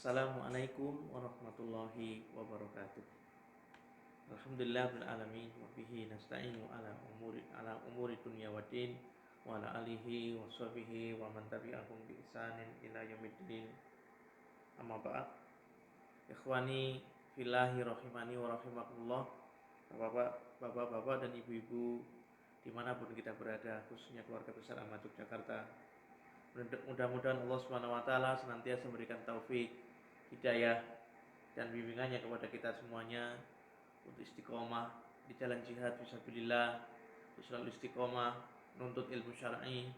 Assalamualaikum warahmatullahi wabarakatuh. Alhamdulillah bil alamin wa bihi nasta'inu ala umuri dunya waddin wa ala alihi wa sahbihi wa man tabi'ahum bi ihsanin ila yaumiddin. Amma ba'd. Ikhwani fillahi rahimani wa rahimakumullah. Bapak-bapak dan ibu-ibu dimanapun kita berada, khususnya keluarga besar Ahmad Yogyakarta. Mudah-mudahan Allah Subhanahu wa taala senantiasa memberikan taufik, hidayah dan bimbingannya kepada kita semuanya untuk istiqomah di jalan jihad fisabilillah, untuk selalu istiqomah menuntut ilmu syar'i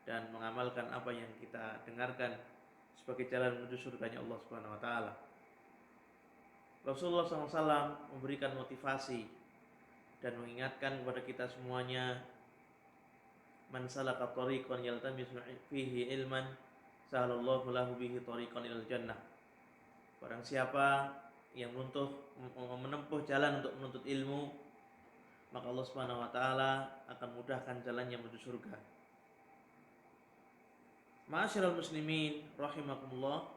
dan mengamalkan apa yang kita dengarkan sebagai jalan menuju surganya Allah Subhanahu wa taala. Rasulullah SAW memberikan motivasi dan mengingatkan kepada kita semuanya, man salaka tariqan yaltamisu fihi ilman sahalallahu lahu bihi tariqan ilal jannah. Barang siapa yang menempuh jalan untuk menuntut ilmu, maka Allah Subhanahu wa taala akan mudahkan jalannya menuju surga. Ma'asyiral muslimin rahimakumullah,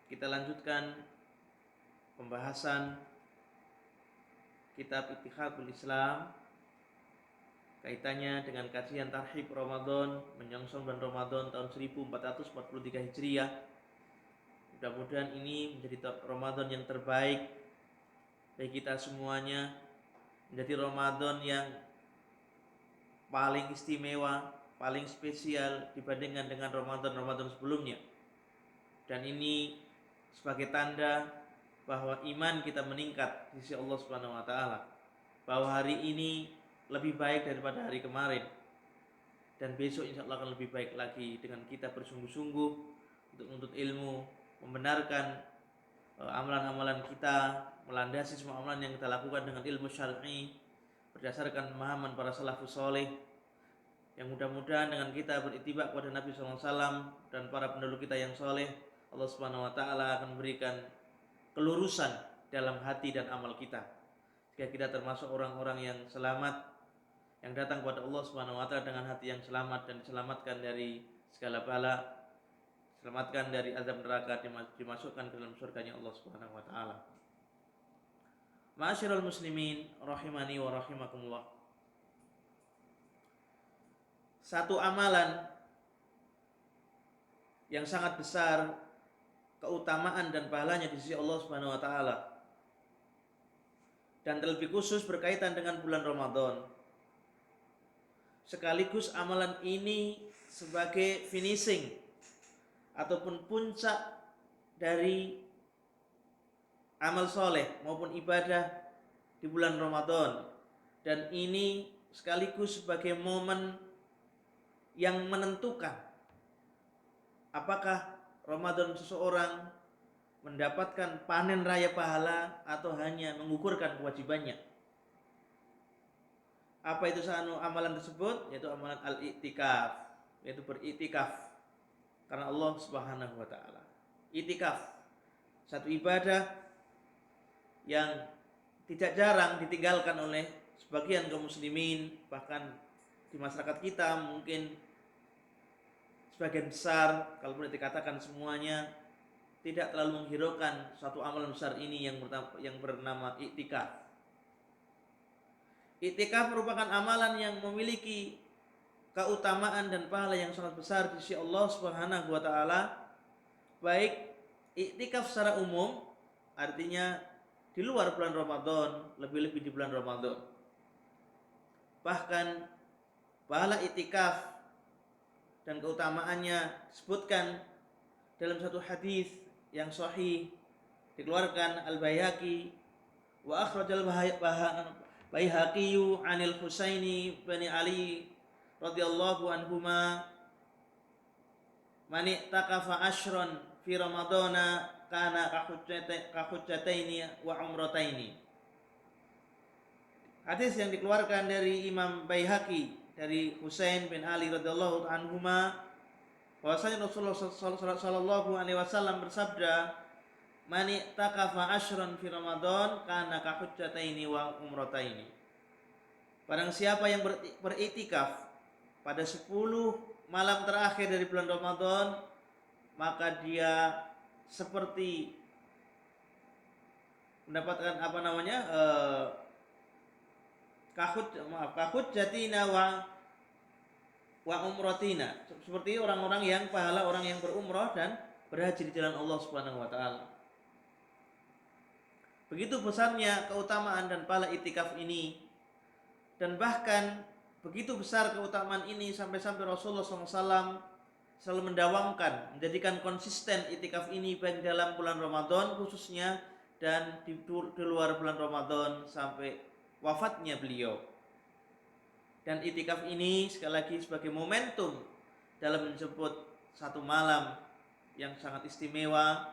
kita lanjutkan pembahasan kitab Ittihadul Islam kaitannya dengan kajian Tarhib Ramadan menyongsong bulan Ramadan tahun 1443 Hijriah. Mudah-mudahan ini menjadi Ramadan yang terbaik bagi kita semuanya, menjadi Ramadan yang paling istimewa, paling spesial dibandingkan dengan Ramadan-Ramadan sebelumnya. Dan ini sebagai tanda bahwa iman kita meningkat di sisi Allah Subhanahu wa taala, bahwa hari ini lebih baik daripada hari kemarin, dan besok insya Allah akan lebih baik lagi dengan kita bersungguh-sungguh untuk menuntut ilmu, membenarkan amalan-amalan kita, melandasi semua amalan yang kita lakukan dengan ilmu syar'i berdasarkan pemahaman para salafus saleh, yang mudah-mudahan dengan kita beritibak kepada Nabi SAW dan para pendahulu kita yang soleh, Allah Subhanahu wa taala akan memberikan kelurusan dalam hati dan amal kita, jika kita termasuk orang-orang yang selamat, yang datang kepada Allah Subhanahu wa taala dengan hati yang selamat dan diselamatkan dari segala bala, diselamatkan dari azab neraka, dimasukkan ke dalam surganya Allah Subhanahu wa taala. Ma'asyiral muslimin rahimani wa rahimakumullah. Satu amalan yang sangat besar keutamaan dan pahalanya di sisi Allah Subhanahu wa taala, dan terlebih khusus berkaitan dengan bulan Ramadan. Sekaligus amalan ini sebagai finishing ataupun puncak dari amal soleh maupun ibadah di bulan Ramadan, dan ini sekaligus sebagai momen yang menentukan apakah Ramadan seseorang mendapatkan panen raya pahala atau hanya mengukurkan kewajibannya. Apa itu amalan tersebut? Yaitu amalan al-i'tikaf, yaitu beriktikaf karena Allah Subhanahu wa taala. I'tikaf, satu ibadah yang tidak jarang ditinggalkan oleh sebagian kaum muslimin, bahkan di masyarakat kita mungkin sebagian besar, kalau boleh dikatakan semuanya, tidak terlalu menghiraukan suatu amalan besar ini yang bernama i'tikaf. I'tikaf merupakan amalan yang memiliki keutamaan dan pahala yang sangat besar di sisi Allah Subhanahu wa taala. Baik i'tikaf secara umum, artinya di luar bulan Ramadan, lebih-lebih di bulan Ramadan. Bahkan pahala i'tikaf dan keutamaannya disebutkan dalam satu hadis yang sahih dikeluarkan Al-Baihaqi, wa akhrajal Baihaqi anil Husaini bin Ali radhiyallahu anhuma, man i'takafa ashran fi ramadana kana kahujjataini wa umrataini. Hadis yang dikeluarkan dari Imam Baihaqi dari Husain bin Ali radhiyallahu anhuma, bahwasanya Rasulullah sallallahu alaihi wasallam bersabda, man i'takafa ashran fi Ramadan kana kahujjataini wa umrataini. Barang siapa yang beriktikaf pada 10 malam terakhir dari bulan Ramadan, maka dia seperti mendapatkan kahut jatina wa umratina, seperti orang-orang yang pahala orang yang berumrah dan berhaji di jalan Allah Subhanahu wa taala. Begitu besarnya keutamaan dan pahala itikaf ini, dan bahkan begitu besar keutamaan ini sampai-sampai Rasulullah SAW selalu mendawamkan, menjadikan konsisten itikaf ini baik dalam bulan Ramadan khususnya dan di luar bulan Ramadan sampai wafatnya beliau. Dan itikaf ini sekali lagi sebagai momentum dalam menjemput satu malam yang sangat istimewa,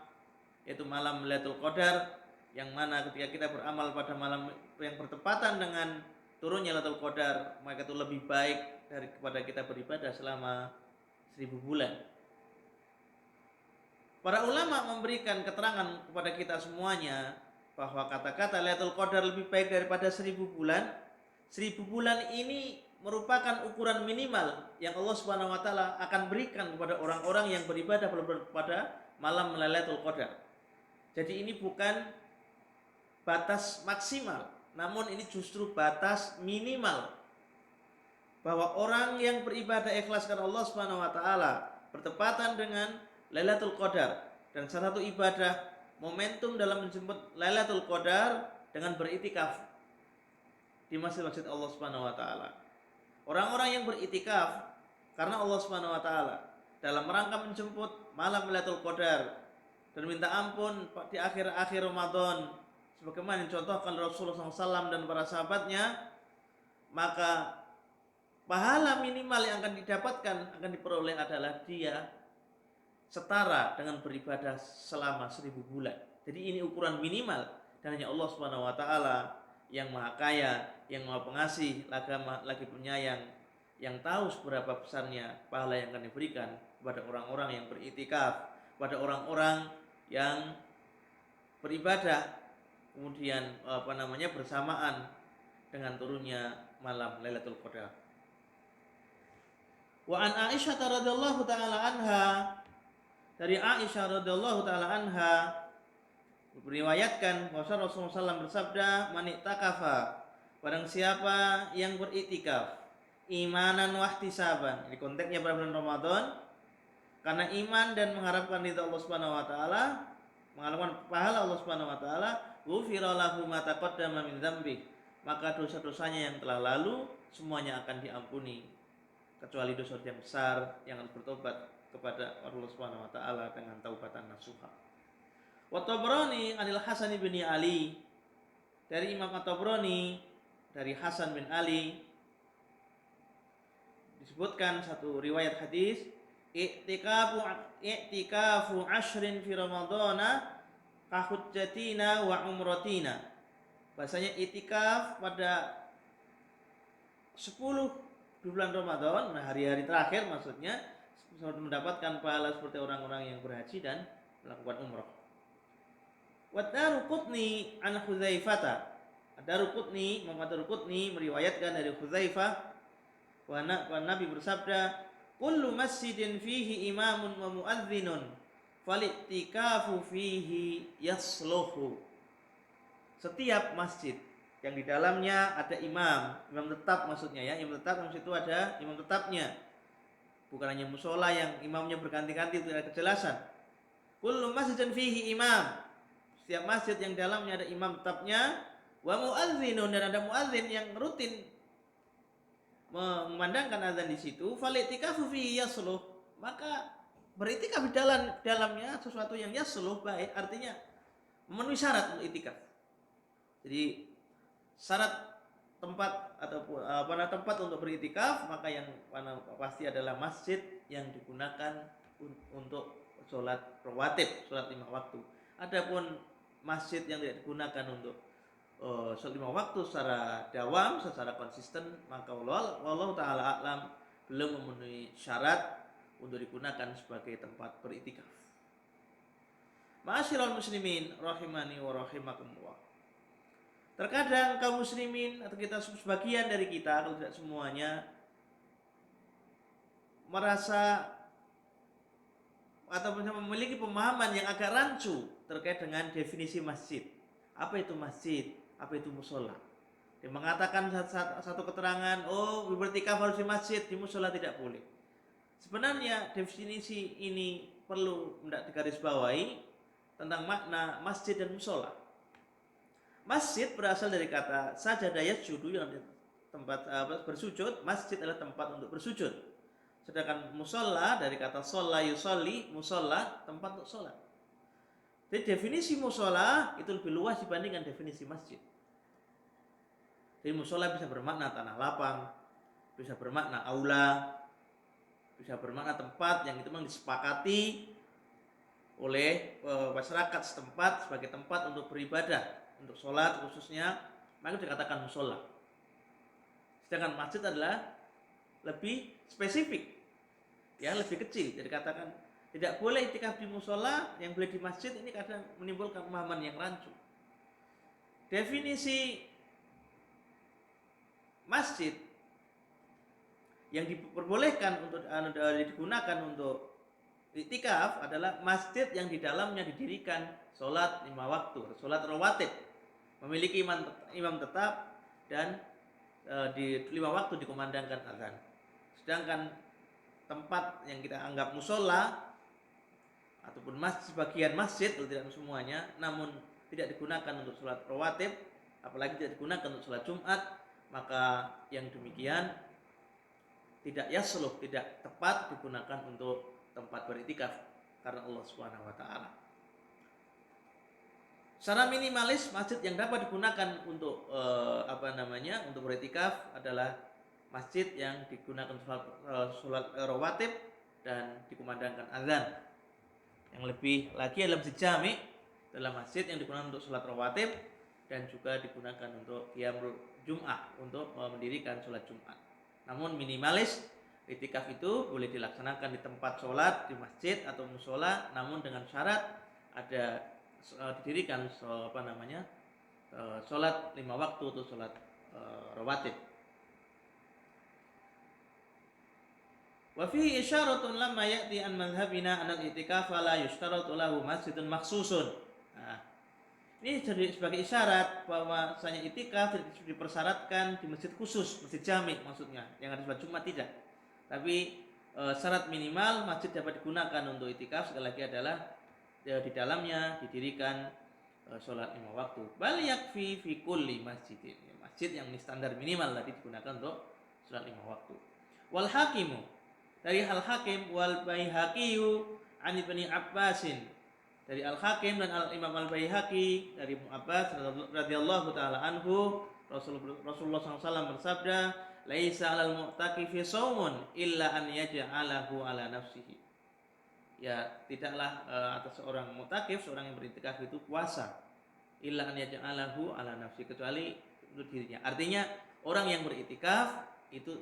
yaitu malam Lailatul Qadar, yang mana ketika kita beramal pada malam yang bertepatan dengan turunnya Lailatul Qadar, maka itu lebih baik daripada kita beribadah selama 1000 bulan. Para ulama memberikan keterangan kepada kita semuanya bahwa kata-kata Lailatul Qadar lebih baik daripada 1000 bulan. 1000 bulan ini merupakan ukuran minimal yang Allah Subhanahu wa taala akan berikan kepada orang-orang yang beribadah pada malam Lailatul Qadar. Jadi ini bukan batas maksimal, namun ini justru batas minimal bahwa orang yang beribadah ikhlas karena Allah Subhanahu wa taala bertepatan dengan Lailatul Qadar, dan salah satu ibadah momentum dalam menjemput Lailatul Qadar dengan beritikaf di masjid-masjid Allah Subhanahu wa taala. Orang-orang yang beritikaf karena Allah Subhanahu wa taala dalam rangka menjemput malam Lailatul Qadar dan minta ampun di akhir-akhir Ramadan sebagaimana dicontohkan Rasulullah SAW dan para sahabatnya, maka pahala minimal yang akan didapatkan, akan diperoleh adalah dia setara dengan beribadah selama 1000 bulan. Jadi ini ukuran minimal, dan hanya Allah Subhanahu wa taala yang Maha Kaya, yang Maha Pengasih, lagi penyayang, yang tahu seberapa besarnya pahala yang akan diberikan kepada orang-orang yang beritikaf, pada orang-orang yang beribadah kemudian bersamaan dengan turunnya malam Lailatul Qadar. Wa an Aisyah radhiyallahu taala anha, dari Aisyah radhiyallahu taala anha meriwayatkan bahwa Rasulullah SAW bersabda, "Man ittakafa," barang siapa yang beritikaf, imanan wa ihtisaban. Ini konteksnya pada bulan Ramadan, karena iman dan mengharapkan ridha Allah Subhanahu wa taala, mengharapkan pahala Allah Subhanahu wa taala, ghufira lahu ma taqaddama min dzambi, maka dosa-dosanya yang telah lalu semuanya akan diampuni, kecuali dosa yang besar yang harus bertobat kepada Allah Subhanahu wa taala dengan taubatan nasuha. Wa Tabrani anil Hasan bin Ali, dari Imam At-Tabrani dari Hasan bin Ali disebutkan satu riwayat hadis, i'tikafu ashrin fi ramadhana ka hujjatina wa umratina. Bahasanya itikaf pada 10 di bulan Ramadan, nah hari-hari terakhir maksudnya, mendapatkan pahala seperti orang-orang yang berhaji dan melakukan umrah. Wa Daruqutni an Hudzaifah. Daruqutni, Muhammad Daruqutni meriwayatkan dari Hudzaifah bahwa Nabi bersabda, "Kullu masjidin fihi imamun wa muadzdhinun fali'tikafu fihi yasluhu." Setiap masjid yang di dalamnya ada imam tetap maksudnya ya, imam tetap maksud itu ada imam tetapnya. Bukan hanya musola yang imamnya berganti-ganti, itu ada kejelasan. Kullu masjidin fihi imam. Setiap masjid yang dalamnya ada imam tetapnya, wa muadzdhinun, dan ada muadzin yang rutin memandangkan azan di situ, fali'tikafu fihi yasluh, maka beritikaf di dalamnya sesuatu yang yasluh, baik, artinya memenuhi syarat untuk itikaf. Jadi syarat tempat ataupun tempat untuk beritikaf, maka yang pasti adalah masjid yang digunakan untuk sholat rawatib, sholat 5 waktu. Adapun masjid yang tidak digunakan untuk sholat 5 waktu secara dawam, secara konsisten, maka wallahu taala a'lam belum memenuhi syarat untuk digunakan sebagai tempat beritikaf. Ma'asyiral muslimin rahimani wa rahimakumullah. Terkadang kaum muslimin atau kita sebagian dari kita, kalau tidak semuanya, merasa atau memiliki pemahaman yang agak rancu terkait dengan definisi masjid. Apa itu masjid? Apa itu musola? Dia mengatakan satu keterangan, oh beriktikaf harus di masjid, di musola tidak boleh. Sebenarnya definisi ini perlu digarisbawahi tentang makna masjid dan musola. Masjid berasal dari kata sajadah yasjudu, yang tempat bersujud. Masjid adalah tempat untuk bersujud. Sedangkan musola dari kata sholla yusolli, musola tempat untuk sholat. Jadi definisi musola itu lebih luas dibandingkan definisi masjid. Jadi musola bisa bermakna tanah lapang, bisa bermakna aula, bisa bermakna tempat yang itu memang disepakati oleh masyarakat setempat sebagai tempat untuk beribadah, untuk sholat khususnya, maka dikatakan musola. Sedangkan masjid adalah lebih spesifik, ya lebih kecil. Jadi katakan tidak boleh iktikaf di musola, yang boleh di masjid, ini kadang menimbulkan pemahaman yang rancu. Definisi masjid yang diperbolehkan untuk digunakan untuk iktikaf adalah masjid yang di dalamnya didirikan sholat 5 waktu, sholat rawatib, memiliki imam tetap, dan di 5 waktu dikumandangkan azan. Sedangkan tempat yang kita anggap musola ataupun sebagian masjid, kalau tidak semuanya, namun tidak digunakan untuk sholat rawatib, apalagi tidak digunakan untuk sholat Jumat, maka yang demikian tidak yasluh, tidak tepat digunakan untuk tempat beriktikaf karena Allah Subhanahu wa taala. Secara minimalis masjid yang dapat digunakan untuk untuk beriktikaf adalah masjid yang digunakan sholat rawatib dan dikumandangkan azan. Yang lebih lagi adalah masjid jami, adalah masjid yang digunakan untuk sholat rawatib dan juga digunakan untuk qiyamul Jum'ah, untuk mendirikan sholat Jumat. Namun minimalis iktikaf itu boleh dilaksanakan di tempat sholat, di masjid atau musola, namun dengan syarat ada didirikan sholat 5 waktu atau sholat rawatib. Wa fihi isyaratun lamma ya'ti an madhhabina an al-i'tikaf la yushtaratu lahu masjidun makhsusun. Nah, ini jadi sebagai isyarat bahwa misalnya i'tikaf dipersyaratkan di masjid khusus, masjid jami maksudnya, yang ada sholat Jumat tidak. Tapi syarat minimal masjid dapat digunakan untuk i'tikaf sekali lagi adalah di dalamnya didirikan sholat 5 waktu. Bal yakfi fi kulli masjidin. Masjid yang standar minimal tadi digunakan untuk sholat 5 waktu. Wal hakimu, dari Al-Hakim, wal Baihaqi an Ibni Abbasin, dari Al-Hakim dan Al-Imam Al-Baihaqi dari Ibnu Abbas radhiyallahu taala anhu, Rasulullah SAW bersabda, laisa 'alal mu'takifi shaumun illa an yaj'alahu 'ala nafsihi. Ya, tidaklah atas seorang mu'takif, seorang yang beriktikaf itu puasa, illa an yaj'alahu 'ala nafsi, kecuali untuk dirinya. Artinya orang yang beriktikaf itu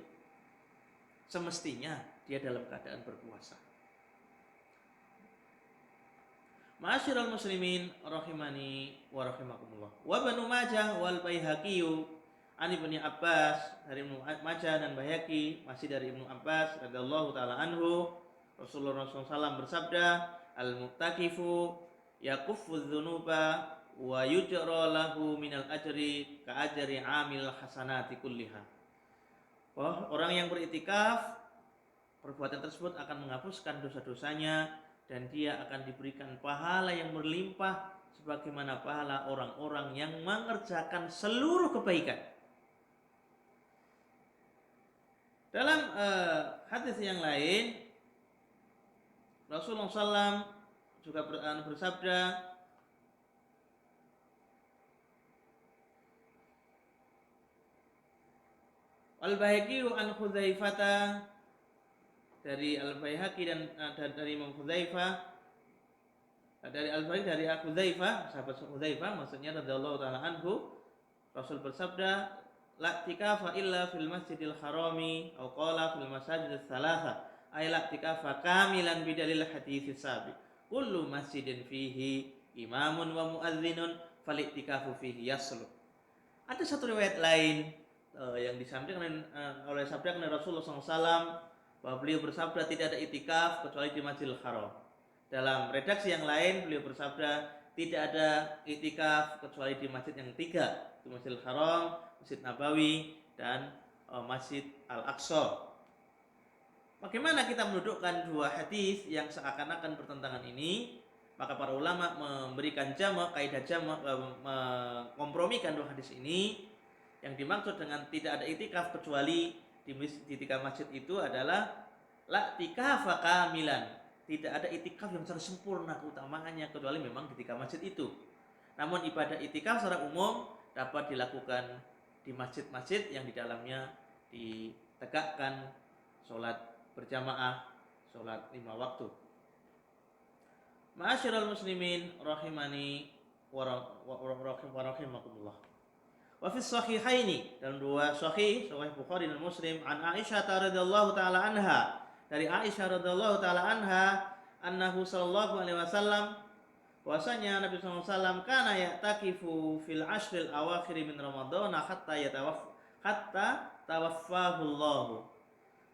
semestinya dia dalam keadaan berpuasa. Ma'asyiral muslimin rahimani wa rahimakumullah. Wa Ibnu Majah wal Baihaqi an Ibnu Abbas, dari Ibnu Majah dan Baihaqi masih dari Ibnu Abbas radhiyallahu taala anhu, Rasulullah SAW bersabda, al-mu'takifu yakuffu dzunuba wa yujra lahu minal ajri ka ajri amil hasanati kulliha. Orang yang beriktikaf, perbuatan tersebut akan menghapuskan dosa-dosanya dan dia akan diberikan pahala yang berlimpah sebagaimana pahala orang-orang yang mengerjakan seluruh kebaikan. Dalam hadis yang lain, Rasulullah SAW juga bersabda, Al-Baihaqi an Hudzaifah, dari Al-Baihaqi dan dari Imam Hudzaifah, dari Al-Baihaqi dari Hudzaifah, sahabat Hudzaifah maksudnya radhiyallahu taala anhu, Rasul bersabda, la i'tikafa illa fil masjidil harami atau qala fil masajidis tsalatsa, ay la i'tikafa kamilan bidalil hadits sabiq, kullu masjidin fihi imamun wa muadzinun fal i'tikafu fihi yasluh. Ada satu riwayat lain yang disampaikan oleh sabda Rasulullah SAW, bahwa beliau bersabda tidak ada i'tikaf kecuali di Masjidil Haram. Dalam redaksi yang lain beliau bersabda, tidak ada iktikaf kecuali di masjid yang 3, itu Masjidil Haram, Masjid Nabawi, dan Masjid Al-Aqsa. Bagaimana kita mendudukkan dua hadis yang seakan-akan bertentangan ini? Maka para ulama memberikan kaidah jamak, mengkompromikan dua hadis ini. Yang dimaksud dengan tidak ada itikaf kecuali di 3 masjid itu adalah la tikafa kamilan. Tidak ada itikaf yang secara sempurna keutamaannya kecuali memang di 3 masjid itu. Namun ibadah itikaf secara umum dapat dilakukan di masjid-masjid yang di dalamnya ditegakkan sholat berjamaah, sholat 5 waktu. Ma'asyiral muslimin rahimani wa rahimakumullah. Wa fi sahihaini, dalam 2 sahih Bukhari dan Muslim, an Aisyah radhiyallahu taala anha, dari Aisyah radhiyallahu taala anha, annahu sallallahu alaihi wasallam, bahwasanya Nabi sallallahu alaihi wasallam kana ya'takifu fil ashril awakhir min Ramadan hatta tawaffahu Allah.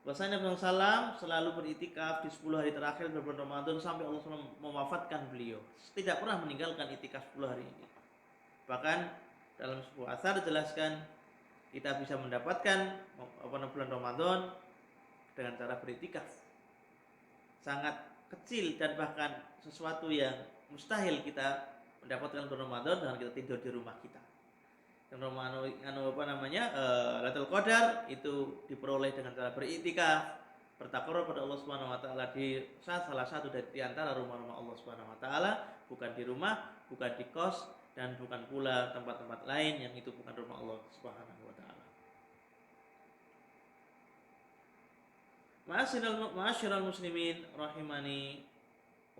Bahwasanya Nabi sallallahu alaihi wasallam selalu beritikaf di 10 hari terakhir bulan Ramadan sampai Allah SWT mewafatkan beliau. Tidak pernah meninggalkan itikaf 10 hari ini. Bahkan dalam sebuah asar dijelaskan kita bisa mendapatkan bulan Ramadan dengan cara beritikaf. Sangat kecil dan bahkan sesuatu yang mustahil kita mendapatkan bulan Ramadan dengan kita tidur di rumah kita. Dan Lailatul Qadar itu diperoleh dengan cara beritikaf, bertakarrub pada Allah Subhanahu wa taala di salah satu di antara rumah-rumah Allah Subhanahu wa taala, bukan di rumah, bukan di kos, dan bukan pula tempat-tempat lain yang itu bukan rumah Allah Subhanahu wa taala. Ma'asyiral muslimin rahimani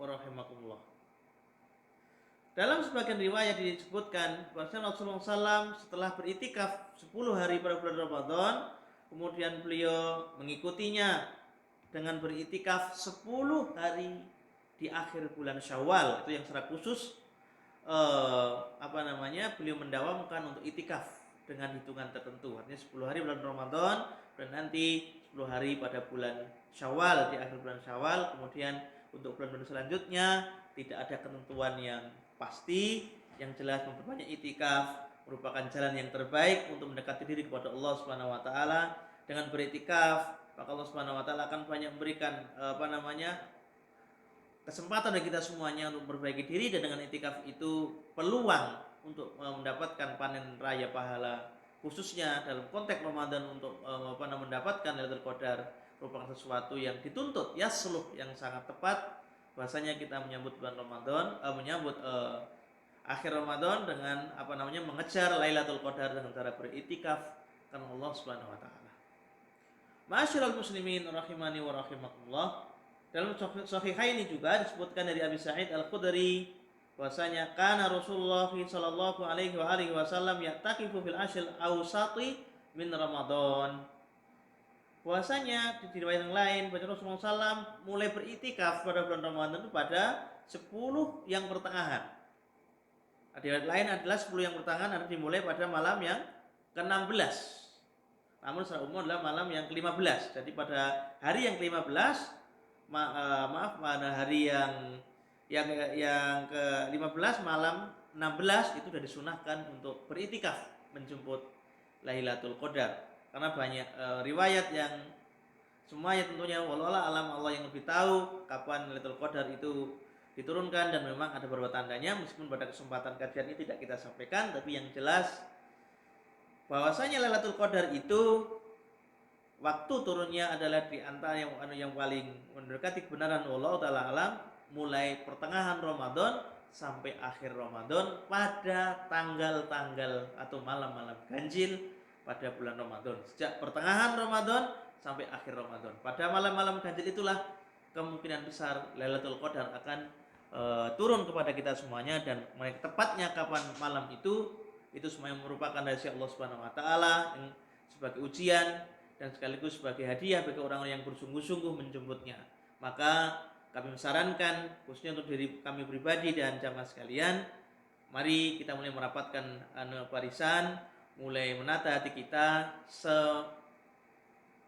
wa rahimakumullah. Dalam sebagian riwayat disebutkan bahwa Rasulullah SAW setelah beritikaf 10 hari pada bulan Ramadan, kemudian beliau mengikutinya dengan beritikaf 10 hari di akhir bulan Syawal. Itu yang secara khusus beliau mendawamkan untuk itikaf dengan hitungan tertentu. Artinya 10 hari bulan Ramadan dan nanti 10 hari pada bulan Syawal, di akhir bulan Syawal. Kemudian untuk bulan-bulan selanjutnya tidak ada ketentuan yang pasti. Yang jelas memperbanyak itikaf merupakan jalan yang terbaik untuk mendekati diri kepada Allah Subhanahu wa taala. Dengan beritikaf, maka Allah Subhanahu wa taala akan banyak memberikan kesempatan bagi kita semuanya untuk memperbaiki diri, dan dengan itikaf itu peluang untuk mendapatkan panen raya pahala, khususnya dalam konteks Ramadan untuk mendapatkan Lailatul Qadar merupakan sesuatu yang dituntut yang sangat tepat. Bahasanya kita menyambut bulan Ramadan, akhir Ramadan dengan mengejar Lailatul Qadar dengan cara beritikaf karena Allah Subhanahu wa taala. Ma'asyiral muslimin rahimani wa rahimakumullah. Dalam sahihaini juga disebutkan dari Abi Sa'id Al-Khudri bahwasanya kana Rasulullah sallallahu alaihi wasallam ya'takifu fil ashril awsati min Ramadan. Bahwasanya di riwayat yang lain bahwa Rasulullah SAW mulai beritikaf pada bulan Ramadan itu pada 10 yang pertengahan. Di riwayat lain adalah 10 yang pertengahan ada dimulai pada malam yang ke-16. Namun secara umum adalah malam yang ke-15. Jadi pada hari yang ke-15 pada hari yang ke-15 malam 16 itu sudah disunahkan untuk beritikaf menjemput Lailatul Qadar. Karena banyak riwayat yang semuanya tentunya wallahu alam, Allah yang lebih tahu kapan Lailatul Qadar itu diturunkan, dan memang ada beberapa tandanya meskipun pada kesempatan kajian ini tidak kita sampaikan. Tapi yang jelas bahwasanya Lailatul Qadar itu waktu turunnya adalah di antara yang paling mendekati kebenaran wallahu taala alam, mulai pertengahan Ramadan sampai akhir Ramadan pada tanggal-tanggal atau malam-malam ganjil pada bulan Ramadan. Sejak pertengahan Ramadan sampai akhir Ramadan. Pada malam-malam ganjil itulah kemungkinan besar Lailatul Qadar akan turun kepada kita semuanya, dan tepatnya kapan malam itu semuanya merupakan rahasia Allah Subhanahu wa taala sebagai ujian dan sekaligus sebagai hadiah bagi orang-orang yang bersungguh-sungguh menjemputnya. Maka kami menyarankan khususnya untuk diri kami pribadi dan jamaah sekalian, mari kita mulai merapatkan barisan, mulai menata hati kita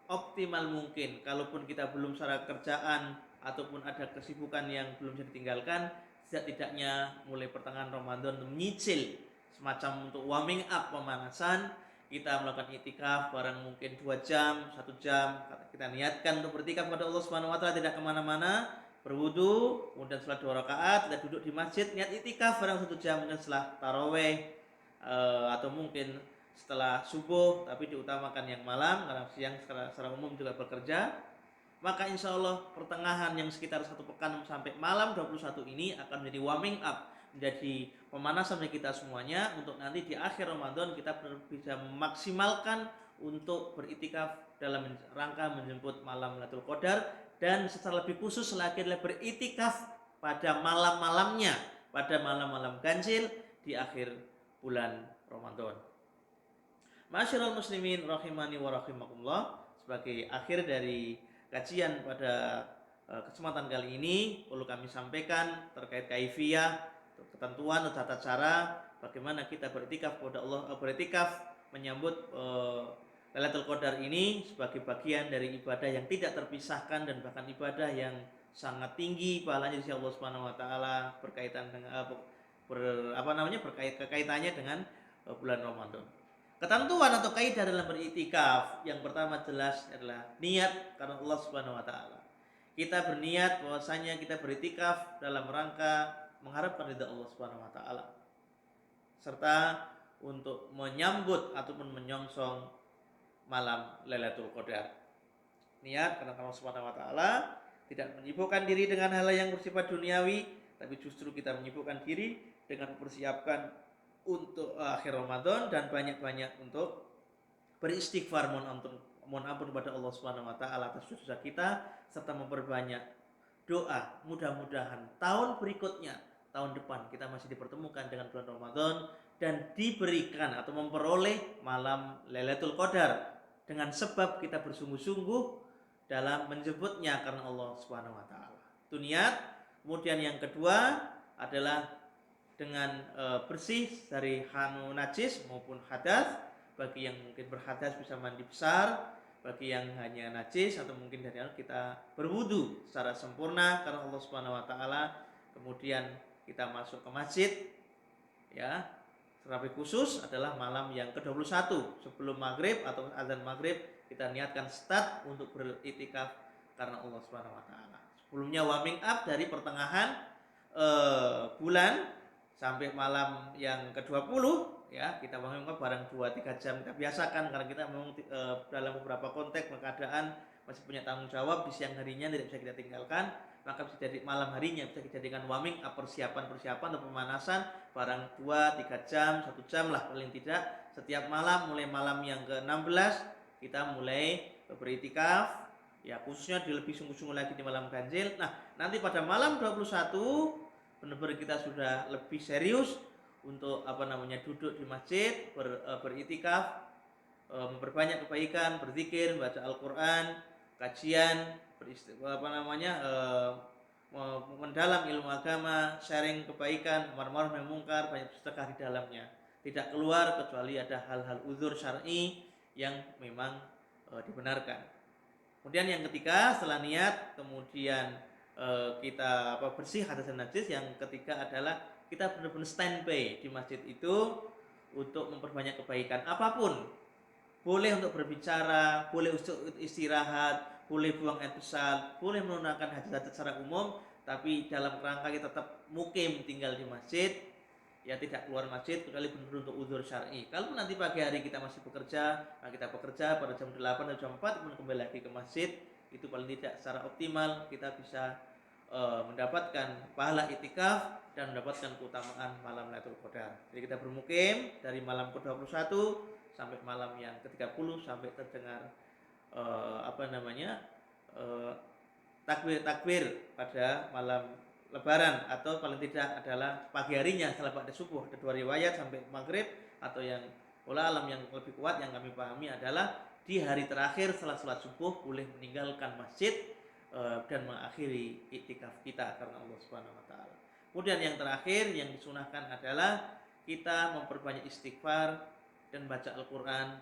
seoptimal mungkin. Kalaupun kita belum secara kerjaan ataupun ada kesibukan yang belum bisa ditinggalkan, setidaknya mulai pertengahan Ramadan menyicil semacam untuk warming up, pemanasan. Kita melakukan itikaf barang mungkin 2 jam, 1 jam. Kita niatkan untuk beriktikaf kepada Allah Subhanahu wa taala, tidak kemana-mana, berwudu, kemudian setelah 2 rakaat kita duduk di masjid niat itikaf barang 1 jam, mungkin setelah taraweh atau mungkin setelah subuh, tapi diutamakan yang malam karena siang secara umum juga bekerja. Maka insya Allah pertengahan yang sekitar 1 pekan sampai malam 21 ini akan menjadi warming up, menjadi pemanasan bagi kita semuanya, untuk nanti di akhir Ramadan kita bisa memaksimalkan untuk beritikaf dalam rangka menjemput malam Lailatul Qadar, dan secara lebih khusus lagi adalah beritikaf pada malam-malamnya, pada malam-malam ganjil di akhir bulan Ramadan. Masyarul muslimin rahimani wa rahimakumullah, sebagai akhir dari kajian pada kesempatan kali ini perlu kami sampaikan terkait kaifiyah, ketentuan atau tata cara bagaimana kita beriktikaf kepada Allah, beriktikaf menyambut Lailatul Qadar ini sebagai bagian dari ibadah yang tidak terpisahkan dan bahkan ibadah yang sangat tinggi pahalanya di sisi Allah Subhanahu wa taala, berkaitan dengan kaitannya dengan bulan Ramadan. Ketentuan atau kaidah dalam beriktikaf yang pertama jelas adalah niat karena Allah Subhanahu wa taala. Kita berniat bahwasanya kita beriktikaf dalam rangka mengharapkan ridha Allah Subhanahu wa taala, serta untuk menyambut ataupun menyongsong malam Lailatul Qadar. Niat karena Allah Subhanahu wa taala, tidak menyibukkan diri dengan hal yang bersifat duniawi, tapi justru kita menyibukkan diri dengan mempersiapkan untuk akhir Ramadan dan banyak-banyak untuk beristighfar, mohon ampun kepada Allah Subhanahu wa taala atas dosa kita, serta memperbanyak doa. Mudah-mudahan tahun berikutnya, tahun depan kita masih dipertemukan dengan bulan Ramadan dan diberikan atau memperoleh malam Lailatul Qadar dengan sebab kita bersungguh-sungguh dalam menjemputnya karena Allah Subhanahu wa taala. Itu niat. Kemudian yang kedua adalah dengan bersih dari hanu najis maupun hadas. Bagi yang mungkin berhadas bisa mandi besar, bagi yang hanya najis atau mungkin dari kita berwudu secara sempurna karena Allah Subhanahu wa taala. Kemudian kita masuk ke masjid, ya. Terlebih khusus adalah malam yang ke-21 sebelum maghrib atau azan maghrib, kita niatkan start untuk beriktikaf karena Allah Subhanahu wa taala. Sebelumnya warming up dari pertengahan bulan sampai malam yang ke-20, ya, kita memang barang 2-3 jam kita biasakan karena kita memang dalam beberapa konteks keadaan masih punya tanggung jawab di siang harinya tidak bisa kita tinggalkan, maka bisa jadi malam harinya bisa dijadikan warming up, persiapan atau pemanasan barang 2-3 jam, 1 jam lah paling tidak setiap malam. Mulai malam yang ke-16 kita mulai beriktikaf, ya, khususnya lebih sungguh-sungguh lagi di malam ganjil. Nah, nanti pada malam 21 benar-benar kita sudah lebih serius untuk duduk di masjid, beriktikaf, memperbanyak kebaikan, berzikir, baca Al-Qur'an, kajian, mendalam ilmu agama, sharing kebaikan, amar ma'ruf nahi munkar, banyak sedekah di dalamnya. Tidak keluar kecuali ada hal-hal uzur syar'i yang memang dibenarkan. Kemudian yang ketiga, setelah niat, kemudian kita bersih hadas dan najis. Yang ketiga adalah kita benar-benar standby di masjid itu untuk memperbanyak kebaikan apapun. Boleh untuk berbicara, boleh untuk istirahat, boleh buang air besar, boleh menunaikan hajat-hajat secara umum, tapi dalam kerangka kita tetap mukim tinggal di masjid, ya, tidak keluar masjid kecuali benar-benar untuk uzur syar'i. Kalau nanti pagi hari kita masih bekerja, nah kita bekerja pada jam 8 atau jam 4 kemudian kembali lagi ke masjid, itu paling tidak secara optimal kita bisa mendapatkan pahala itikaf dan mendapatkan keutamaan malam Lailatul Qadar. Jadi kita bermukim dari malam ke-21 sampai malam yang ke-30 sampai terdengar takbir pada malam Lebaran, atau paling tidak adalah pagi harinya setelah pada subuh. Ada 2 riwayat sampai maghrib, atau yang alam yang lebih kuat yang kami pahami adalah di hari terakhir setelah sholat subuh boleh meninggalkan masjid dan mengakhiri iktikaf kita karena Allah Subhanahu wa taala. Kemudian yang terakhir yang disunahkan adalah kita memperbanyak istighfar dan baca Al-Qur'an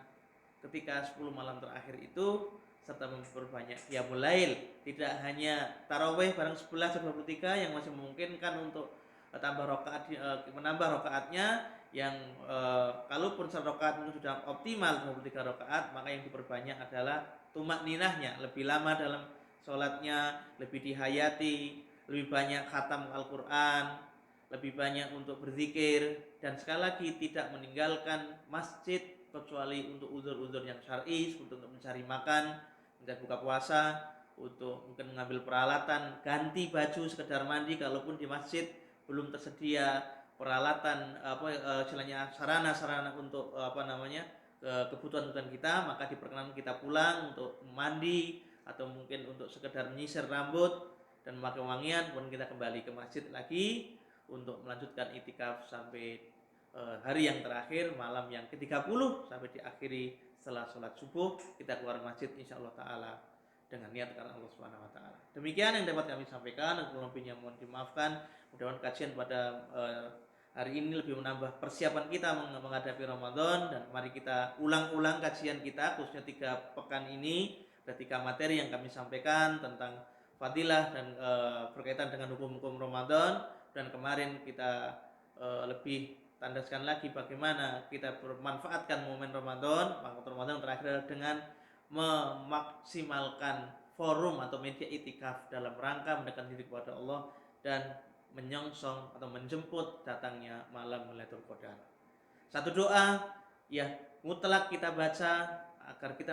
ketika 10 malam terakhir itu, serta memperbanyak qiyamul lail. Tidak hanya tarawih bareng 11 23 yang masih memungkinkan untuk tambah rakaat, menambah rakaatnya yang kalaupun satu rakaat itu sudah optimal 23 rakaat, maka yang diperbanyak adalah tumak ninahnya, lebih lama dalam sholatnya, lebih dihayati, lebih banyak khatam Al-Quran, lebih banyak untuk berzikir, dan sekali lagi tidak meninggalkan masjid kecuali untuk uzur-uzur yang syar'i, untuk mencari makan, mencari buka puasa, untuk mungkin mengambil peralatan, ganti baju, sekedar mandi kalaupun di masjid belum tersedia peralatan istilahnya sarana-sarana untuk kebutuhan kita, maka diperkenankan kita pulang untuk mandi atau mungkin untuk sekedar menyisir rambut dan memakai wangian, kemudian kita kembali ke masjid lagi untuk melanjutkan itikaf sampai hari yang terakhir, malam yang ke-30, sampai diakhiri setelah sholat subuh kita keluar masjid insyaallah taala dengan niat karena Allah Subhanahu wa taala. Demikian yang dapat kami sampaikan, kurang lebihnya mohon dimaafkan. Mudah-mudahan kajian pada hari ini lebih menambah persiapan kita menghadapi Ramadan, dan mari kita ulang-ulang kajian kita khususnya 3 pekan ini. Ada 3 materi yang kami sampaikan tentang fadilah dan berkaitan dengan hukum-hukum Ramadan, dan kemarin kita lebih tandaskan lagi bagaimana kita bermanfaatkan momen Ramadan, waktu Ramadan terakhir dengan memaksimalkan forum atau media itikaf dalam rangka mendekatkan diri kepada Allah dan menyongsong atau menjemput datangnya malam Lailatul Qadar. Satu doa ya mutlak kita baca agar kita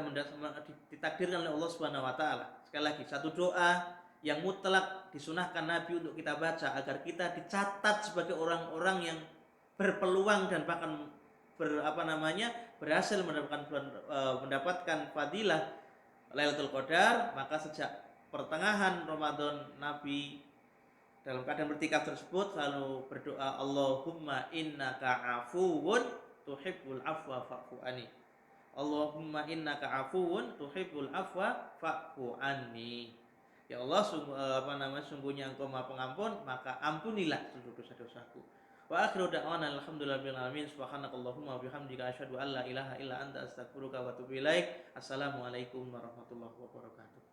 ditakdirkan oleh Allah Subhanahu wa taala. Sekali lagi, satu doa yang mutlak disunahkan Nabi untuk kita baca agar kita dicatat sebagai orang-orang yang berpeluang dan bahkan berhasil mendapatkan fadilah Lailatul Qadar. Maka sejak pertengahan Ramadan, Nabi dalam keadaan bertikaf tersebut selalu berdoa, Allahumma innaka afuwun tuhibbul afwa fa'fu anni. Allahumma innaka afuwun tuhibbul afwa fa'fu anni. Ya Allah, sungguhnya Engkau Maha Pengampun, maka ampunilah seluruh dosa-dosaku. Wa akhiru da'wana alhamdulillahirabbil alamin. Subhanakallahumma wa bihamdika asyhadu an la ilaha illa anta astaghfiruka wa atubu ilaik. Assalamualaikum warahmatullahi wabarakatuh.